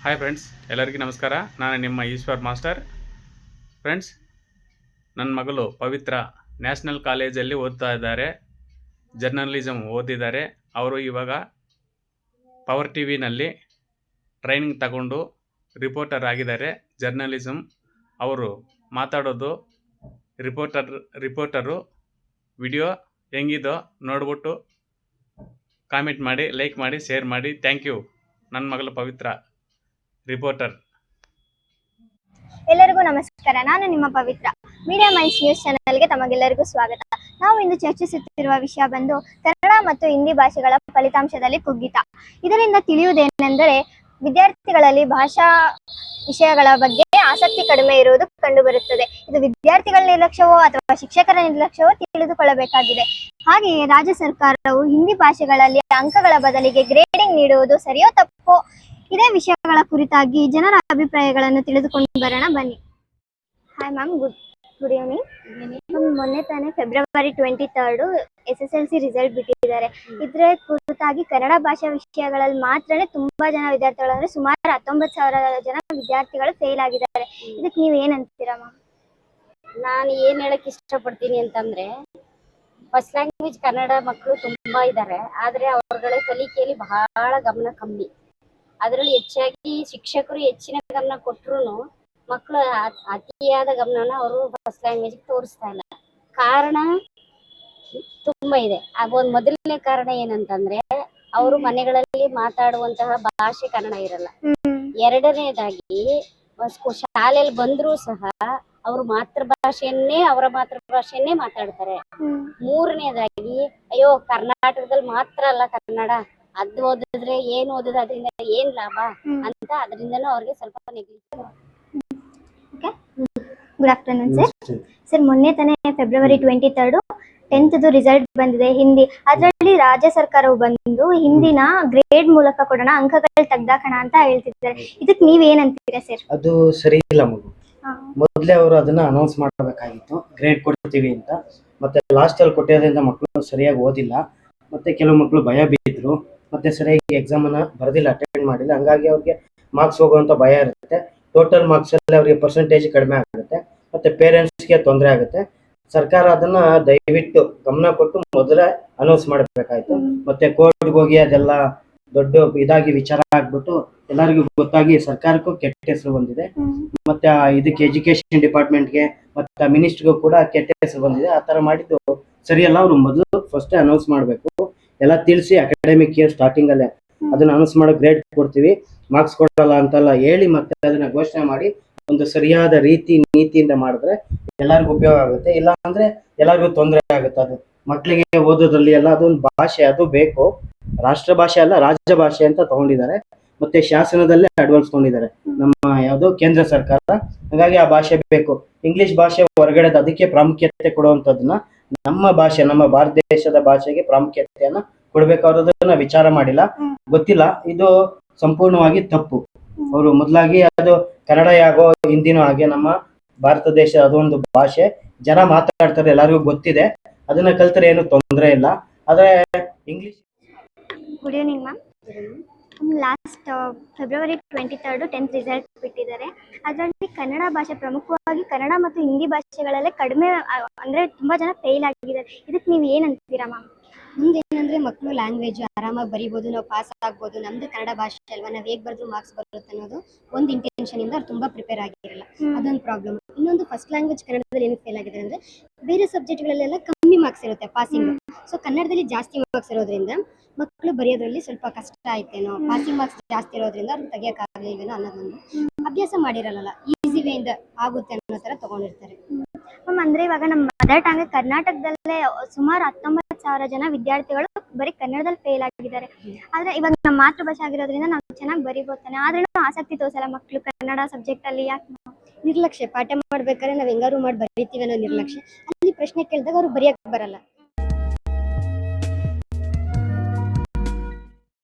Hi friends, ಎಲ್ಲರಿಗೂ ನಮಸ್ಕಾರ. ನಾನು ನಿಮ್ಮ ಈಶ್ವರ್ ಮಾಸ್ಟರ್. ಫ್ರೆಂಡ್ಸ್, ನನ್ನ ಮಗಳು ಪವಿತ್ರ ನ್ಯಾಷನಲ್ ಕಾಲೇಜಲ್ಲಿ ಓದ್ತಾ ಇದ್ದಾರೆ. ಜರ್ನಲಿಸಮ್ ಓದಿದ್ದಾರೆ. ಅವರು ಇವಾಗ ಪವರ್ ಟಿ ವಿನಲ್ಲಿ ಟ್ರೈನಿಂಗ್ ತಗೊಂಡು ರಿಪೋರ್ಟರ್ ಆಗಿದ್ದಾರೆ. ಜರ್ನಲಿಸಮ್ ಅವರು ಮಾತಾಡೋದು ರಿಪೋರ್ಟರು ವಿಡಿಯೋ ಹೆಂಗಿದೋ ನೋಡ್ಬಿಟ್ಟು ಕಾಮೆಂಟ್ ಮಾಡಿ, ಲೈಕ್ ಮಾಡಿ, ಶೇರ್ ಮಾಡಿ. Thank you. ನನ್ನ ಮಗಳು ಪವಿತ್ರ ರಿಪೋರ್ಟರ್. ಎಲ್ಲರಿಗೂ ನಮಸ್ಕಾರ. ನಾನು ನಿಮ್ಮ ಪವಿತ್ರ. ಮೀಡಿಯಾ ಮೈಂಡ್ಸ್ ನ್ಯೂಸ್ ಚಾನೆಲ್ಗೆ ತಮಗೆಲ್ಲರಿಗೂ ಸ್ವಾಗತ. ನಾವು ಇಂದು ಚರ್ಚಿಸುತ್ತಿರುವ ವಿಷಯ ಬಂದು ಕನ್ನಡ ಮತ್ತು ಹಿಂದಿ ಭಾಷೆಗಳ ಫಲಿತಾಂಶದಲ್ಲಿ ಕುಗ್ಗಿತ. ಇದರಿಂದ ತಿಳಿಯುವುದೇನೆಂದರೆ ವಿದ್ಯಾರ್ಥಿಗಳಲ್ಲಿ ಭಾಷಾ ವಿಷಯಗಳ ಬಗ್ಗೆ ಆಸಕ್ತಿ ಕಡಿಮೆ ಇರುವುದು ಕಂಡುಬರುತ್ತದೆ. ಇದು ವಿದ್ಯಾರ್ಥಿಗಳ ನಿರ್ಲಕ್ಷ್ಯವೋ ಅಥವಾ ಶಿಕ್ಷಕರ ನಿರ್ಲಕ್ಷ್ಯವೋ ತಿಳಿದುಕೊಳ್ಳಬೇಕಾಗಿದೆ. ಹಾಗೆಯೇ ರಾಜ್ಯ ಸರ್ಕಾರವು ಹಿಂದಿ ಭಾಷೆಗಳಲ್ಲಿ ಅಂಕಗಳ ಬದಲಿಗೆ ಗ್ರೇಡಿಂಗ್ ನೀಡುವುದು ಸರಿಯೋ ತಪ್ಪೋ? ಇದೇ ವಿಷಯಗಳ ಕುರಿತಾಗಿ ಜನರ ಅಭಿಪ್ರಾಯಗಳನ್ನು ತಿಳಿದುಕೊಂಡು ಬರೋಣ ಬನ್ನಿ. Hi ma'am, good evening. ಮೊನ್ನೆ ತಾನೇ ಫೆಬ್ರವರಿ 23 SSLC ರಿಸಲ್ಟ್ ಬಿಟ್ಟಿದ್ದಾರೆ. ಇದರ ಕುರಿತಾಗಿ ಕನ್ನಡ ಭಾಷಾ ವಿಷಯಗಳಲ್ಲಿ ಮಾತ್ರನೇ ತುಂಬಾ ಜನ ವಿದ್ಯಾರ್ಥಿಗಳು, ಅಂದ್ರೆ ಸುಮಾರು 19,000 ಜನ ವಿದ್ಯಾರ್ಥಿಗಳು ಫೇಲ್ ಆಗಿದ್ದಾರೆ. ಇದಕ್ಕೆ ನೀವು ಏನಂತೀರಾ ಮ್ಯಾಮ್? ನಾನು ಏನ್ ಹೇಳಕ್ ಇಷ್ಟಪಡ್ತೀನಿ ಅಂತಂದ್ರೆ, ಫಸ್ಟ್ ಲ್ಯಾಂಗ್ವೇಜ್ ಕನ್ನಡ ಮಕ್ಕಳು ತುಂಬಾ ಇದ್ದಾರೆ, ಆದ್ರೆ ಅವ್ರಗಳ ಕಲಿಕೆಯಲ್ಲಿ ಬಹಳ ಗಮನ ಕಮ್ಮಿ. ಅದರಲ್ಲಿ ಹೆಚ್ಚಾಗಿ ಶಿಕ್ಷಕರು ಹೆಚ್ಚಿನ ಗಮನ ಕೊಟ್ಟರು ಮಕ್ಕಳು ಅತಿಯಾದ ಗಮನನ ಅವರು ಫಸ್ಟ್ ಲ್ಯಾಂಗ್ವೇಜ್ ತೋರಿಸ್ತಾ ಇಲ್ಲ. ಕಾರಣ ತುಂಬಾ ಇದೆ. ಒಂದು ಮೊದಲನೇ ಕಾರಣ ಏನಂತಂದ್ರೆ, ಅವರು ಮನೆಗಳಲ್ಲಿ ಮಾತಾಡುವಂತಹ ಭಾಷೆ ಕನ್ನಡ ಇರಲ್ಲ. ಎರಡನೇದಾಗಿ ಶಾಲೆಯಲ್ಲಿ ಬಂದರೂ ಸಹ ಅವರು ಅವರ ಮಾತೃಭಾಷೆಯನ್ನೇ ಮಾತಾಡ್ತಾರೆ. ಮೂರನೇದಾಗಿ, ಅಯ್ಯೋ ಕರ್ನಾಟಕದಲ್ಲಿ ಮಾತ್ರ ಅಲ್ಲ ಕನ್ನಡ, ಅದು ಓದಿದ್ರೆ ಏನ್ ಓದಿದ್ರೆ ಅದರಿಂದ ಏನ್ ಲಾಭ ಅಂತ ಅದರಿಂದನೂ ಅವ್ರಿಗೆ ಸ್ವಲ್ಪ ನೆಗ್ಲಿಜೆನ್ಸ್. Good afternoon sir. ಮೊನ್ನೆ ತಾನೇ ಫೆಬ್ರವರಿ 23 10th ರಿಸಲ್ಟ್ ಬಂದಿದೆ ಹಿಂದಿ. ಅದರಲ್ಲಿ ರಾಜ್ಯ ಸರ್ಕಾರವು ಬಂದು ಹಿಂದಿನ ಗ್ರೇಡ್ ಮೂಲಕ ಕೊಡೋಣ, ಅಂಕಗಳು ತೆಗ್ದಾಕೋಣ ಅಂತ ಹೇಳ್ತಿದ್ದಾರೆ. ಇದಕ್ಕೆ ನೀವೇನಂತೀರಾ ಸರ್? ಅದು ಸರಿ ಇಲ್ಲ ಮಗು. ಮೊದಲೇ ಅವರು ಅದನ್ನ ಅನೌನ್ಸ್ ಮಾಡಬೇಕಾಗಿತ್ತು, ಗ್ರೇಡ್ ಕೊಡ್ತೀವಿ ಅಂತ. ಮತ್ತೆ ಲಾಸ್ಟ್ ಅಲ್ಲಿ ಕೊಟ್ಟಿರೋದ್ರಿಂದ ಮಕ್ಕಳು ಸರಿಯಾಗಿ ಓದಿಲ್ಲ, ಮತ್ತೆ ಕೆಲವು ಮಕ್ಕಳು ಭಯ ಬಿದ್ದರು, ಮತ್ತೆ ಸರಿಯಾಗಿ ಎಕ್ಸಾಮ್ ಅನ್ನ ಬರೆದಿಲ್ಲ, ಅಟೆಂಡ್ ಮಾಡಿಲ್ಲ. ಹಂಗಾಗಿ ಅವ್ರಿಗೆ ಮಾರ್ಕ್ಸ್ ಹೋಗುವಂತ ಭಯ ಇರುತ್ತೆ. ಟೋಟಲ್ ಮಾರ್ಕ್ಸ್ ಅಲ್ಲಿ ಅವರಿಗೆ ಪರ್ಸೆಂಟೇಜ್ ಕಡಿಮೆ ಆಗುತ್ತೆ, ಮತ್ತೆ ಪೇರೆಂಟ್ಸ್ಗೆ ತೊಂದರೆ ಆಗುತ್ತೆ. ಸರ್ಕಾರ ಅದನ್ನ ದಯವಿಟ್ಟು ಗಮನ ಕೊಟ್ಟು ಮೊದಲೇ ಅನೌನ್ಸ್ ಮಾಡಬೇಕಾಯ್ತು. ಮತ್ತೆ ಕೋರ್ಟ್ಗೆ ಹೋಗಿ ಅದೆಲ್ಲ ದೊಡ್ಡ ಇದಾಗಿ ವಿಚಾರ ಆಗ್ಬಿಟ್ಟು ಎಲ್ಲರಿಗೂ ಗೊತ್ತಾಗಿ ಸರ್ಕಾರಕ್ಕೂ ಕೆಟ್ಟ ಹೆಸರು ಬಂದಿದೆ. ಮತ್ತೆ ಇದಕ್ಕೆ ಎಜುಕೇಶನ್ ಡಿಪಾರ್ಟ್ಮೆಂಟ್ಗೆ ಮತ್ತೆ ಮಿನಿಸ್ಟರ್ಗೂ ಕೂಡ ಕೆಟ್ಟ ಹೆಸರು ಬಂದಿದೆ. ಆ ತರ ಮಾಡಿದ್ದು ಸರಿಯಲ್ಲ. ಅವರು ಮೊದಲು ಫಸ್ಟ್ ಅನೌನ್ಸ್ ಮಾಡಬೇಕು, ಎಲ್ಲ ತಿಳಿಸಿ ಅಕಾಡೆಮಿಕ್ ಇಯರ್ ಸ್ಟಾರ್ಟಿಂಗ್ ಅಲ್ಲೇ ಅದನ್ನ ಅನೌನ್ಸ್ ಮಾಡೋ ಗ್ರೇಡ್ ಕೊಡ್ತೀವಿ, ಮಾರ್ಕ್ಸ್ ಕೊಡಲ್ಲ ಅಂತೆಲ್ಲ ಹೇಳಿ ಮತ್ತೆ ಅದನ್ನ ಘೋಷಣೆ ಮಾಡಿ ಒಂದು ಸರಿಯಾದ ನೀತಿಯಿಂದ ಮಾಡಿದ್ರೆ ಎಲ್ಲರಿಗೂ ಉಪಯೋಗ ಆಗುತ್ತೆ. ಇಲ್ಲ ಅಂದ್ರೆ ಎಲ್ಲರಿಗೂ ತೊಂದರೆ ಆಗುತ್ತೆ. ಅದು ಮಕ್ಕಳಿಗೆ ಓದೋದ್ರಲ್ಲಿ ಎಲ್ಲ ಅದೊಂದು ಭಾಷೆ, ಅದು ಬೇಕು. ರಾಷ್ಟ್ರ ಭಾಷೆ ಅಲ್ಲ, ರಾಜ್ಯ ಭಾಷೆ ಅಂತ ತಗೊಂಡಿದ್ದಾರೆ. ಮತ್ತೆ ಶಾಸನದಲ್ಲೇ ಅಳವಡಿಸ್ಕೊಂಡಿದ್ದಾರೆ ನಮ್ಮ ಯಾವ್ದು ಕೇಂದ್ರ ಸರ್ಕಾರ. ಹಾಗಾಗಿ ಆ ಭಾಷೆ ಬೇಕು. ಇಂಗ್ಲಿಷ್ ಭಾಷೆ ಹೊರಗಡೆ ಅದಕ್ಕೆ ಪ್ರಾಮುಖ್ಯತೆ ಕೊಡುವಂತದನ್ನ ನಮ್ಮ ಭಾಷೆ, ನಮ್ಮ ಭಾರತ ದೇಶದ ಭಾಷೆಗೆ ಪ್ರಾಮುಖ್ಯತೆಯನ್ನ ಕೊಡ್ಬೇಕಾದ್ರದನ್ನ ವಿಚಾರ ಮಾಡಿಲ್ಲ, ಗೊತ್ತಿಲ್ಲ. ಇದು ಸಂಪೂರ್ಣವಾಗಿ ತಪ್ಪು. ಅವರು ಮೊದಲಾಗಿ ಅದು ಕನ್ನಡ ಯಾಗೋ ಹಿಂದಿನೋ ಹಾಗೆ ನಮ್ಮ ಭಾರತ ದೇಶ ಅದೊಂದು ಭಾಷೆ, ಜನ ಮಾತಾಡ್ತಾರೆ, ಎಲ್ಲರಿಗೂ ಗೊತ್ತಿದೆ. ಅದನ್ನ ಕಲ್ತರೆ ಏನು ತೊಂದರೆ ಇಲ್ಲ. ಆದ್ರೆ English. Good evening ma'am. Last February 23 10th result ಬಿಟ್ಟಿದ್ದಾರೆ. ಅದರಲ್ಲಿ ಕನ್ನಡ ಭಾಷೆ, ಪ್ರಮುಖವಾಗಿ ಕನ್ನಡ ಮತ್ತು ಹಿಂದಿ ಭಾಷೆಗಳಲ್ಲೇ ಕಡಿಮೆ, ಅಂದರೆ ತುಂಬ ಜನ ಫೇಲ್ ಆಗಿದ್ದಾರೆ. ಇದಕ್ಕೆ ನೀವು ಏನಂತೀರಾ ಮ್ಯಾಮ್? ಮುಂದೇನಂದ್ರೆ, ಮಕ್ಕಳು ಲ್ಯಾಂಗ್ವೇಜ್ ಆರಾಮಾಗಿ ಬರೀಬೋದು, ನಾವು ಪಾಸ್ ಆಗ್ಬೋದು, ನಮ್ದು ಕನ್ನಡ ಭಾಷೆ ಅಲ್ವಾ, ನಾವು ಹೇಗೆ ಬರೆದ್ರು ಮಾರ್ಕ್ಸ್ ಬರುತ್ತೆ ಅನ್ನೋದು ಒಂದು ಇಂಟೆನ್ಷನ್ ಇಂದ ಅವ್ರು ತುಂಬಾ ಪ್ರಿಪೇರ್ ಆಗಿರಲ್ಲ. ಅದೊಂದು ಪ್ರಾಬ್ಲಮ್. ಇನ್ನೊಂದು, ಫಸ್ಟ್ ಲ್ಯಾಂಗ್ವೇಜ್ ಕನ್ನಡದಲ್ಲಿ ಏನು ಫೇಲ್ ಆಗಿದೆ ಅಂದ್ರೆ, ಬೇರೆ ಸಬ್ಜೆಕ್ಟ್ಗಳಲ್ಲೆಲ್ಲ ಕಮ್ಮಿ ಮಾರ್ಕ್ಸ್ ಇರುತ್ತೆ ಪಾಸಿಂಗ್. ಸೊ ಕನ್ನಡದಲ್ಲಿ ಜಾಸ್ತಿ ಮಾರ್ಕ್ಸ್ ಇರೋದ್ರಿಂದ ಮಕ್ಕಳು ಬರೆಯೋದ್ರಲ್ಲಿ ಸ್ವಲ್ಪ ಕಷ್ಟ ಆಯ್ತೇನೋ, ಪಾಸಿಂಗ್ ಮಾರ್ಕ್ಸ್ ಜಾಸ್ತಿ ಇರೋದ್ರಿಂದ ಅವ್ರು ತೆಗಿಯೋಕ್ಕಾಗಲಿಲ್ವೇನೋ ಅನ್ನೋದೊಂದು. ಅಭ್ಯಾಸ ಮಾಡಿರಲ್ಲ, ಈಸಿ ವೇಯಿಂದ ಆಗುತ್ತೆ ಅನ್ನೋ ಥರ ತಗೊಂಡಿರ್ತಾರೆ. ಮ್ಯಾಮ್, ಅಂದರೆ ಇವಾಗ ನಮ್ಮ ಮದರ್ ಟಂಗ್ ಕರ್ನಾಟಕದಲ್ಲೇ ಸುಮಾರು 19,000 ಜನ ವಿದ್ಯಾರ್ಥಿಗಳು ಬರೀ ಕನ್ನಡದಲ್ಲಿ ಫೇಲ್ ಆಗಿದ್ದಾರೆ. ಆದರೆ ಇವಾಗ ನಮ್ಮ ಮಾತೃಭಾಷೆ ಆಗಿರೋದ್ರಿಂದ ನಾವು ಚೆನ್ನಾಗಿ ಬರಿಬೋದು ತಾನೆ, ಆದ್ರೂ ಆಸಕ್ತಿ ತೋರಿಸಲ್ಲ ಮಕ್ಕಳು ಕನ್ನಡ ಸಬ್ಜೆಕ್ಟಲ್ಲಿ. ಯಾಕೆ? ನಿರ್ಲಕ್ಷ್ಯ. ಪಾಠ ಮಾಡ್ಬೇಕಾದ್ರೆ ನಾವು ಹೆಂಗಾರು ಮಾಡಿ ಬರೀತೀವಿ ಅನ್ನೋ ನಿರ್ಲಕ್ಷ್ಯ. ಅಲ್ಲಿ ಪ್ರಶ್ನೆ ಕೇಳಿದಾಗ ಅವ್ರು ಬರೆಯಕ್ಕೆ ಬರಲ್ಲ.